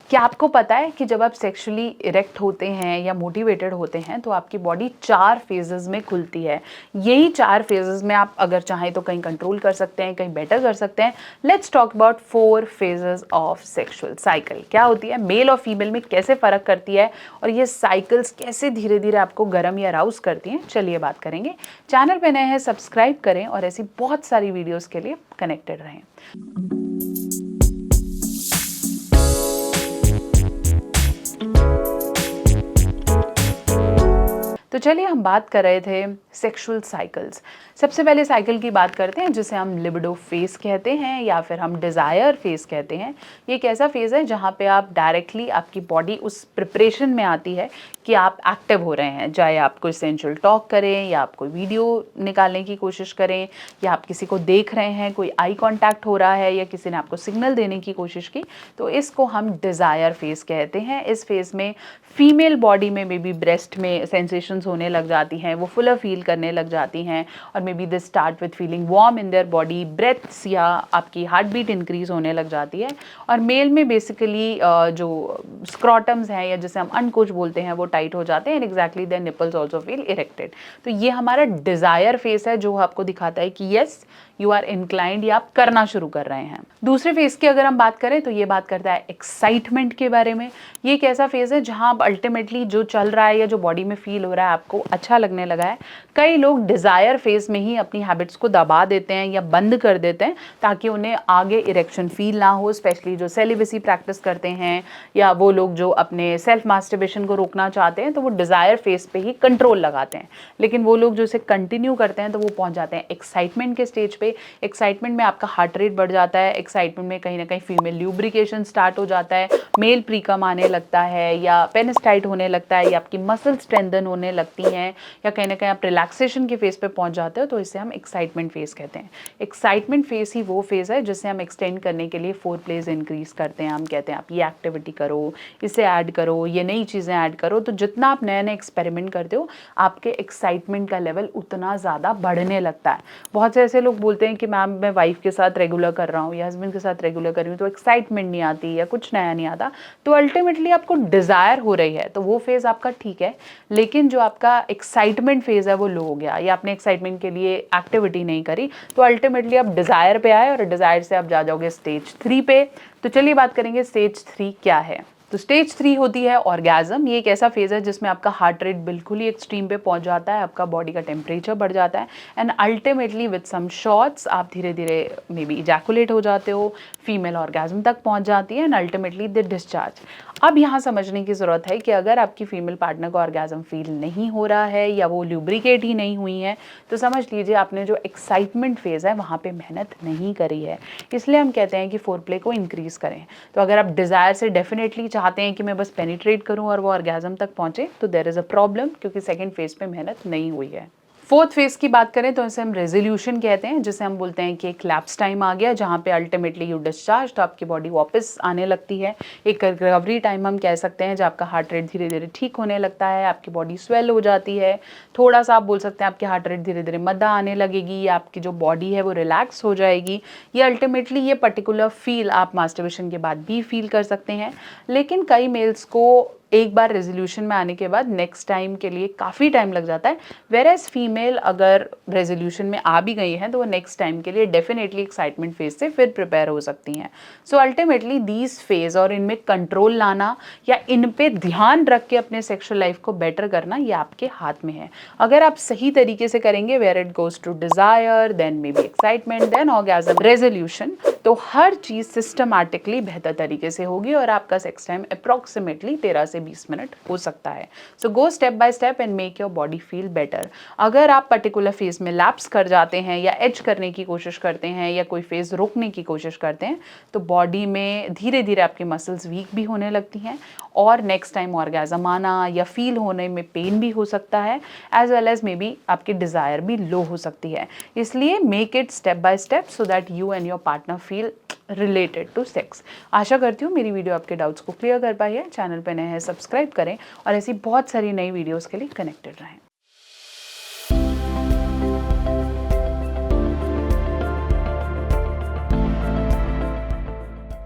क्या आपको पता है कि जब आप सेक्सुअली इरेक्ट होते हैं या मोटिवेटेड होते हैं तो आपकी बॉडी 4 फेजेस में खुलती है। यही 4 फेजेस में आप अगर चाहें तो कहीं कंट्रोल कर सकते हैं, कहीं बेटर कर सकते हैं। Let's talk about 4 phases of sexual cycle. क्या होती है, मेल और फीमेल में कैसे फ़र्क करती है और ये साइकिल्स कैसे धीरे धीरे आपको गर्म या राउस करती हैं, चलिए बात करेंगे। चैनल पे नए हैं, सब्सक्राइब करें और ऐसी बहुत सारी वीडियोज़ के लिए कनेक्टेड रहें। तो चलिए हम बात कर रहे थे सेक्सुअल साइकिल्स। सबसे पहले साइकिल की बात करते हैं जिसे हम लिबिडो फेज कहते हैं या फिर हम डिज़ायर फेज कहते हैं। ये एक ऐसा फेज़ है जहाँ पे आप डायरेक्टली आपकी बॉडी उस प्रिपरेशन में आती है कि आप एक्टिव हो रहे हैं, चाहे आप कोई सेंशुअल टॉक करें या आप कोई वीडियो निकालने की कोशिश करें या आप किसी को देख रहे हैं, कोई आई कॉन्टैक्ट हो रहा है या किसी ने आपको सिग्नल देने की कोशिश की, तो इसको हम डिज़ायर फेज़ कहते हैं। इस फेज़ में फीमेल बॉडी में मे बी ब्रेस्ट में सेंसेशंस होने लग जाती हैं, वो फुलर फील करने लग जाती हैं और may be this start with feeling warm in their body, breaths या आपकी हार्ट बीट इंक्रीज होने लग जाती है। और मेल में बेसिकली जो स्क्रॉटम्स हैं या जिसे हम अनकोच बोलते हैं वो टाइट हो जाते हैं and exactly their nipples also feel erected. तो ये हमारा डिज़ायर फेस है जो आपको दिखाता है कि येस यू आर इंक्लाइंड या आप करना शुरू कर रहे हैं। दूसरे फेज की अगर हम बात करें तो ये बात करता है एक्साइटमेंट के बारे में। ये एक ऐसा फेज है जहां आप अल्टीमेटली जो चल रहा है या जो बॉडी में फील हो रहा है आपको अच्छा लगने लगा है। कई लोग डिज़ायर फेज में ही अपनी हैबिट्स को दबा देते हैं या बंद कर देते हैं ताकि उन्हें आगे इरेक्शन फील ना हो, स्पेशली जो सेलिबेसी प्रैक्टिस करते हैं या वो लोग जो अपने सेल्फ मास्टरबेशन को रोकना चाहते हैं तो वो डिज़ायर फेज पे ही कंट्रोल लगाते हैं। लेकिन वो लोग जो इसे कंटिन्यू करते हैं तो वो पहुंच जाते हैं एक्साइटमेंट के स्टेज पे। एक्साइटमेंट में आपका हार्ट रेट बढ़ जाता है, एक्साइटमेंट में कहीं ना कहीं फीमेल ल्यूब्रिकेशन स्टार्ट हो जाता है, मेल प्रीकम आने लगता है या पेनिस टाइट होने लगता है या आपकी मसल स्ट्रेंथन होने लगती हैं या कहीं ना कहीं आप रिलैक्सेशन के फेज पे पहुंच जाते हो, तो इसे हम एक्साइटमेंट फेज कहते हैं। एक्साइटमेंट फेज ही वो फेज है जिसे हम एक्सटेंड करने के लिए 4 प्लेज इंक्रीज करते हैं। हम कहते हैं आप ये एक्टिविटी करो, इसे ऐड करो, ये नई चीज़ें ऐड करो। तो जितना आप नए नए एक्सपेरिमेंट करते हो आपके एक्साइटमेंट का लेवल उतना ज़्यादा बढ़ने लगता है। बहुत से ऐसे लोग बोलते हैं कि मैम मैं वाइफ के साथ रेगुलर कर रहा हूँ या हस्बैंड के साथ रेगुलर कर रही हूँ तो एक्साइटमेंट नहीं आती या कुछ नया नहीं आता। तो अल्टीमेटली आपको डिज़ायर हो रही है तो वो फेज़ आपका ठीक है, लेकिन जो आपका एक्साइटमेंट फेज़ है वो लो हो गया या आपने एक्साइटमेंट के लिए एक्टिविटी नहीं करी, तो अल्टीमेटली आप डिज़ायर पे आए और डिज़ायर से आप जा जाओगे स्टेज 3 पे। तो चलिए बात करेंगे स्टेज 3 क्या है। तो स्टेज 3 होती है ऑर्गेज़म। ये एक ऐसा फेज़ है जिसमें आपका हार्ट रेट बिल्कुल ही एक्सट्रीम पे पहुंच जाता है, आपका बॉडी का टेम्परेचर बढ़ जाता है and ultimately with some shots आप धीरे धीरे मे बी इजैकुलेट हो जाते हो, फीमेल ऑर्गेज़म तक पहुंच जाती है एंड अल्टीमेटली द डिस्चार्ज। अब यहाँ समझने की ज़रूरत है कि अगर आपकी फीमेल पार्टनर को ऑर्गेज़म फील नहीं हो रहा है या वो ल्यूब्रिकेट ही नहीं हुई है तो समझ लीजिए आपने जो एक्साइटमेंट फेज़ है वहाँ पे मेहनत नहीं करी है। इसलिए हम कहते हैं कि फोरप्ले को इंक्रीज़ करें। तो अगर आप डिज़ायर से डेफिनेटली चाहते हैं कि मैं बस पेनिट्रेट करूं और वो ऑर्गेज़म तक पहुंचे तो देयर इज़ अ प्रॉब्लम, क्योंकि सेकंड फेज़ पे मेहनत नहीं हुई है। फोर्थ फेज़ की बात करें तो इसे हम रेजोल्यूशन कहते हैं, जिसे हम बोलते हैं कि एक लैप्स टाइम आ गया जहाँ पे अल्टीमेटली यू डिस्चार्ज, तो आपकी बॉडी वापस आने लगती है। एक रिकवरी टाइम हम कह सकते हैं जब आपका हार्ट रेट धीरे धीरे ठीक होने लगता है, आपकी बॉडी स्वेल हो जाती है, थोड़ा सा आप बोल सकते हैं आपकी हार्ट रेट धीरे धीरे मद्दा आने लगेगी या आपकी जो बॉडी है वो रिलैक्स हो जाएगी। ये अल्टीमेटली ये पर्टिकुलर फील आप मास्टरबेशन के बाद भी फील कर सकते हैं। लेकिन कई मेल्स को एक बार रेजोल्यूशन में आने के बाद नेक्स्ट टाइम के लिए काफ़ी टाइम लग जाता है, वेरेज फीमेल अगर रेजोल्यूशन में आ भी गई हैं तो वो नेक्स्ट टाइम के लिए डेफिनेटली एक्साइटमेंट फेज से फिर प्रिपेयर हो सकती हैं। सो अल्टीमेटली दीज फेज और इनमें कंट्रोल लाना या इन पे ध्यान रख के अपने सेक्सुअल लाइफ को बेटर करना ये आपके हाथ में है। अगर आप सही तरीके से करेंगे, where it goes to desire, then maybe excitement, then orgasm, resolution, तो हर चीज़ सिस्टमैटिकली बेहतर तरीके से होगी और आपका सेक्स टाइम अप्रॉक्सीमेटली 13 से 20 मिनट हो सकता है। So go step by step and make your body feel better. अगर आप पर्टिकुलर फेज में लैप्स कर जाते हैं या एज करने की कोशिश करते हैं या कोई फेज रोकने की कोशिश करते हैं तो बॉडी में धीरे धीरे आपकी मसल्स वीक भी होने लगती हैं और नेक्स्ट टाइम ऑर्गेज़म आना या फील होने में पेन भी हो सकता है, as well as may be आपकी डिज़ायर भी लो हो सकती है। इसलिए make it step by step so that you and your partner feel related to sex. आशा करती हूँ मेरी वीडियो आपके डाउट्स को क्लियर कर पाई है। चैनल पे नए हैं, सब्सक्राइब करें और ऐसी बहुत सारी नई वीडियोस के लिए कनेक्टेड रहें।